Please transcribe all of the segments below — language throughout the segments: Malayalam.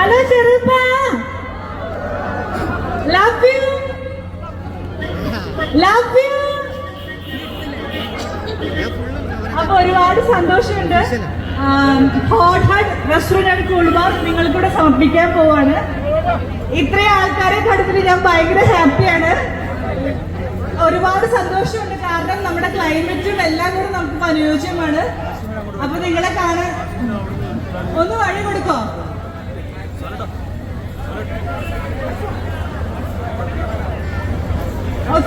ഹലോ ചെറുപ്പ, ലവ് യു ലവ് യു. അപ്പൊ ഒരുപാട് സന്തോഷമുണ്ട്. Hot hut restaurant and cool bar നിങ്ങൾക്കൂടെ സമർപ്പിക്കാൻ പോവാണ്. ഇത്രയും ആൾക്കാരെ കണ്ടതിൽ ഞാൻ ഭയങ്കര ഹാപ്പിയാണ്. ഒരുപാട് സന്തോഷമുണ്ട്. കാരണം നമ്മുടെ ക്ലൈമറ്റും എല്ലാം കൂടെ നമുക്ക് അനുയോജ്യമാണ്. അപ്പൊ നിങ്ങളെ കാണാൻ ഒന്ന് വഴി കൊടുക്കോ?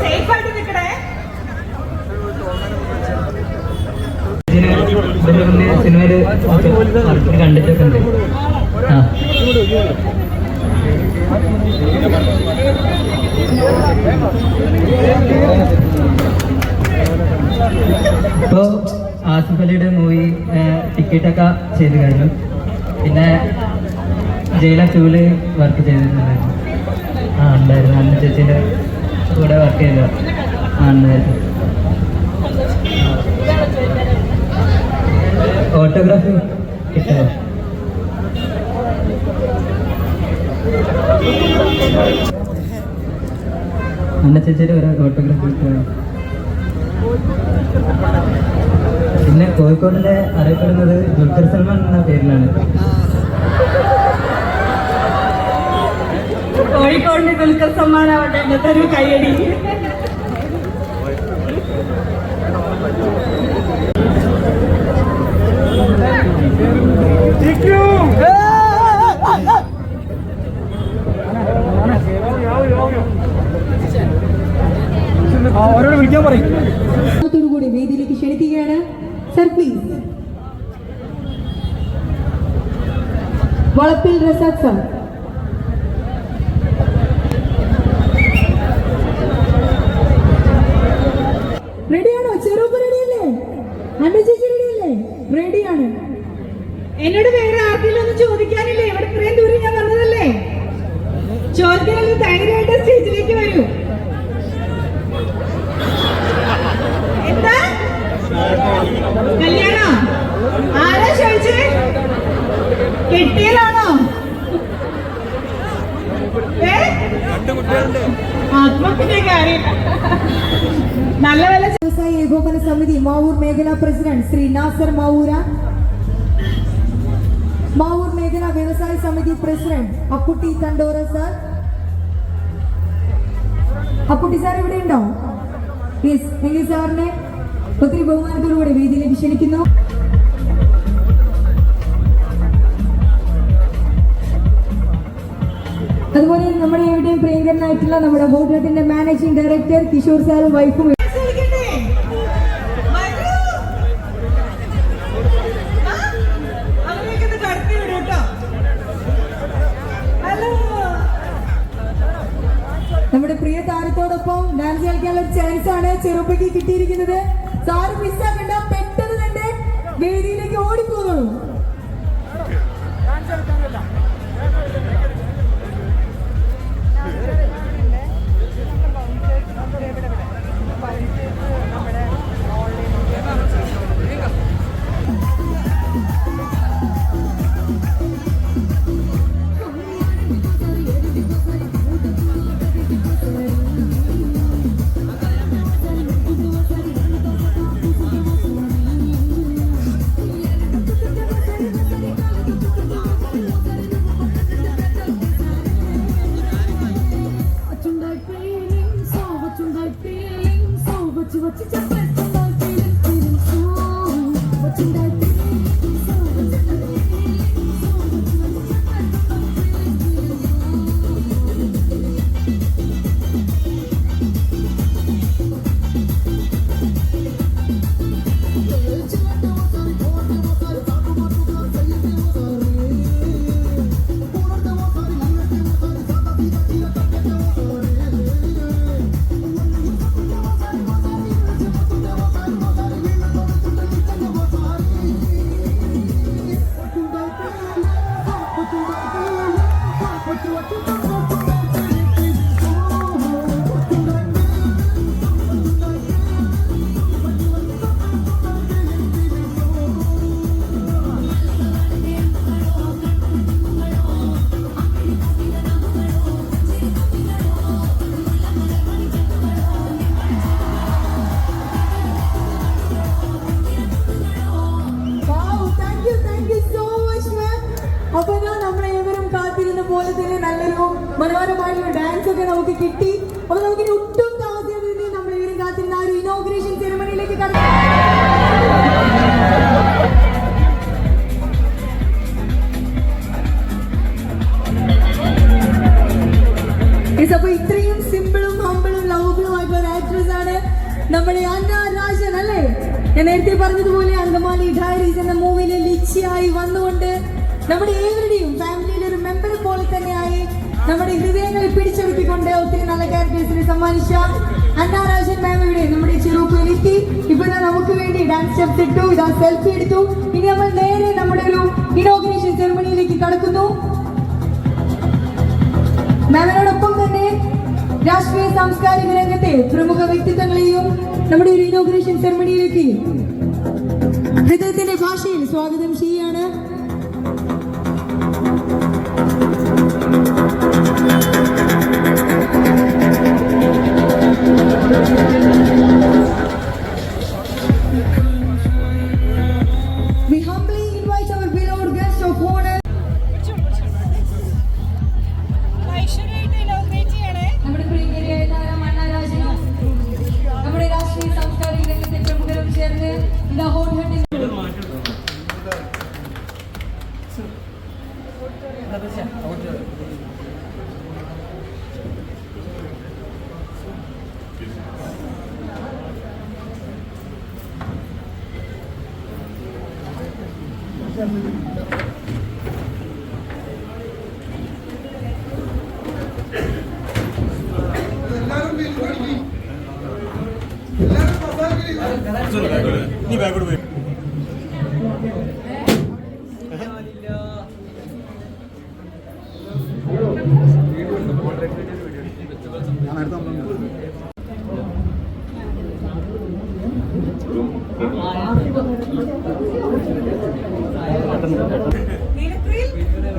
സേഫ് ആയിട്ട് നിൽക്കണേ. സിനിമയില് കണ്ടിട്ടൊക്കെ ഉണ്ട്. ഇപ്പോൾ ആസിഫ് അലിയുടെ മൂവി ടിക്കറ്റൊക്കെ ചെയ്ത് കഴിഞ്ഞു. പിന്നെ ജയില 2 വർക്ക് ചെയ്തിട്ടുണ്ടായിരുന്നു. ഉണ്ടായിരുന്നു. അന്ന് ചേച്ചീൻ്റെ കൂടെ വർക്ക് ചെയ്ത ഉണ്ടായിരുന്നു. ഓട്ടോഗ്രാഫി കിട്ടുമോ? അന്ന ചേച്ചിയുടെ ഒരു ഓട്ടോഗ്രാഫി കിട്ടുമോ? പിന്നെ കോഴിക്കോടിലെ അറിയപ്പെടുന്നത് ദുൽഖർ സൽമാൻ എന്ന പേരിലാണ്. കോഴിക്കോടിന്റെ ദുൽഖർ സൽമാൻ ആവട്ടെ, ഇന്നത്തെ ഒരു കയ്യടി. അവരോട് വിളിക്കാൻ പറയും. കൂടി വേദിയിലേക്ക് ക്ഷണിക്കുകയാണ്. Sir please. വളപ്പിൽ റസാഖ് സാർ. റെഡിയാണോ? ചെറുപ്പ് റെഡിയല്ലേ? അന്ന ചേച്ചി റെഡിയല്ലേ? റെഡിയാണ്. എന്നോട് വേറെ ആർക്കെങ്കിലും ഒന്നും ചോദിക്കാനില്ലേ? ഇവിടെ ഇത്രയും ദൂരം ഞാൻ വന്നതല്ലേ. ചോദിക്കാനുള്ള ധൈര്യമായിട്ട് സ്റ്റേജിലേക്ക് വരൂ. എന്താ കല്യാണോ? ആരാ ചോദിച്ചേ? കെട്ടിയതാണോ? ആത്മഹത്യ കാര്യം നല്ല വല്ല. വ്യവസായ ഏകോപന സമിതി മാവൂർ മേഖലാ പ്രസിഡന്റ് ശ്രീ നാസർ മാവൂര, മാവൂർ മേഖലാ വ്യവസായ സമിതി പ്രസിഡന്റ് അക്കുട്ടി തണ്ടോറ സാർ. അക്കുട്ടി സാർ ഇവിടെ ഉണ്ടോ? യെസ്, എങ്കിൽ സാറിനെ ഒത്തിരി ബഹുമാനത്തോടുകൂടി വേദിയിലേക്ക് ക്ഷണിക്കുന്നു. അതുപോലെ നമ്മുടെ എവിടെയും പ്രിയങ്കരനായിട്ടുള്ള നമ്മുടെ ഹോട്ടലിന്റെ മാനേജിംഗ് ഡയറക്ടർ കിഷോർ സാറും വൈഫും. നമ്മുടെ പ്രിയ താരത്തോടൊപ്പം ഡാൻസ് കളിക്കാനുള്ള ഒരു ചാൻസ് ആണ് ചെറുപ്പയ്ക്ക് കിട്ടിയിരിക്കുന്നത്. സാറ് മിസ്സാക്കണ്ട, പെട്ടെന്ന് തന്നെ വേദിയിലേക്ക് ഓടിപ്പോകുന്നു. മനോഹരമായിട്ടുള്ള ഡാൻസ് ഒക്കെ നമുക്ക് കിട്ടി. അപ്പൊ നമുക്കിനി ഒട്ടും താമസിയാതെ നമ്മൾ ഇവരും കാത്തിരുന്ന ആ ഒരു ഇനോഗ്രേഷൻ സെറമണിയിലേക്ക് കടന്നു. അപ്പൊ ഇത്രയും സിമ്പിളും ഹമ്പിളും ലവബിളും ആയിട്ടുള്ള ഒരു ആക്ട്രസ് ആണ് നമ്മുടെ അന്ന രാജൻ അല്ലേ. ഞാൻ നേരത്തെ പറഞ്ഞതുപോലെ അങ്കമാലി ഡയറീസ് എന്ന മൂവിയിലെ ലിച്ചിയായി വന്നുകൊണ്ട് നമ്മുടെ ഏവരുടെയും ഫാമിലിയിലെ ഒരു മെമ്പർ പോലെ തന്നെയായി നമ്മുടെ ഹൃദയങ്ങളെ പിടിച്ചെടുപ്പിക്കൊണ്ട് ഒത്തിരി നല്ല ക്യാരക്ടേഴ്സിനെ സമ്മാനിച്ച അന്ന രാജൻ മാം ഇവിടെ നമ്മുടെ ചെറുപ്പയിലെത്തി. ഇപ്പൊ നമുക്ക് വേണ്ടി ഡാൻസ് സ്റ്റെപ്സ് ഇട്ടു, ഇതാ സെൽഫി എടുത്തു. ഇനി നമ്മൾ നേരെ നമ്മുടെ ഒരു ഇനോഗ്രേഷൻ സെറമണിയിലേക്ക് കടക്കുന്നു. മാമിനോടൊപ്പം തന്നെ രാഷ്ട്രീയ സാംസ്കാരിക രംഗത്തെ പ്രമുഖ വ്യക്തിത്വങ്ങളെയും നമ്മുടെ ഒരു ഇനോഗ്രേഷൻ സെറമണിയിലേക്ക് ഹൃദയത്തിന്റെ ഭാഷയിൽ സ്വാഗതം ചെയ്യാണ്. We humbly invite our beloved guest of honor. നമ്മുടെ പ്രിയങ്കരയായ താരം അന്ന രാജനും നമ്മുടെ രാഷ്ട്രീയ സാംസ്കാരിക രംഗത്തെ പ്രമുഖരും ചേർന്ന് ഇതാ ഹോട്ട് ഹട്ടിൽ നീ ബാക്കോട്ട് പോയി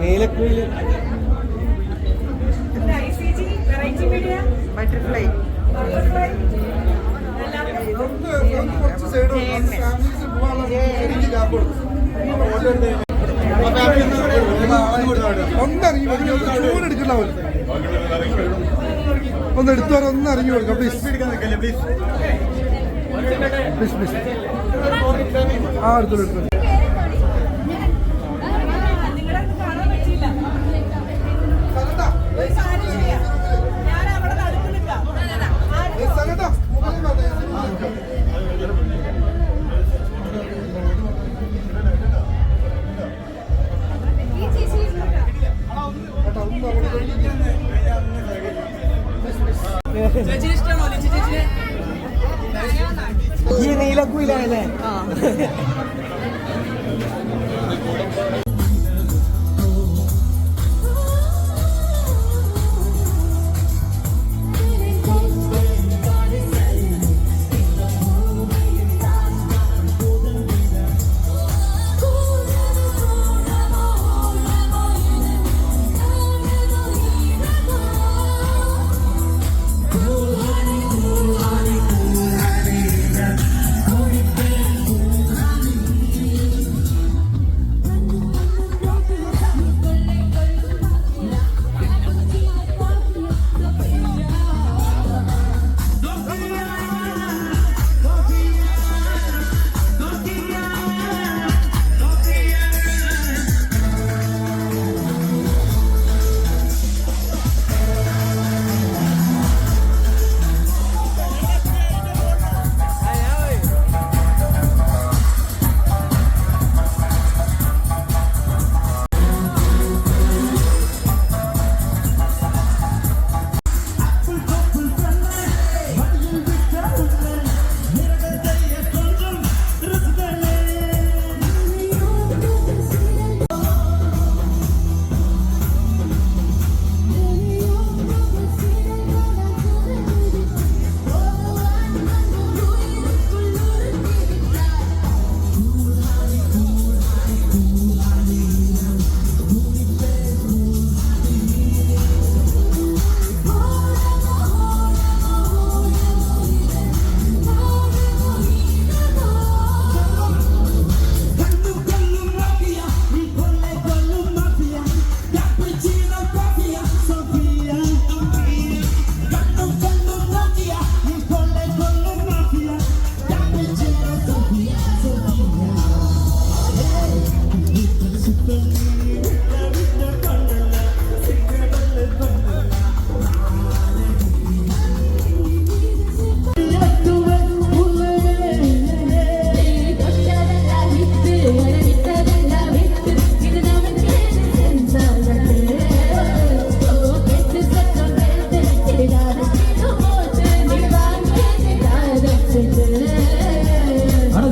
നീലക്കുയിൽ ബട്ടർഫ്ലൈ ഒന്ന് എടുത്തു വരാം, ഒന്ന് ഇറങ്ങി കൊടുക്കാം പ്ലീസ് പ്ലീസ് പ്ലീസ്. ആ എടുത്തോളൂ എടുത്തോളൂ. ഈ നീലക്കുയിലല്ലേ?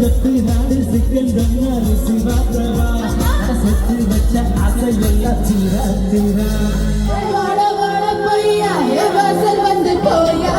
வெட்டு நாடு சிக்கன் கம்மா ருசி மாத்திரவா சொத்து வச்ச ஆசையெல்லாம் தீரா தீரா வாட வாட பொய்யா வாசல் வந்து போயா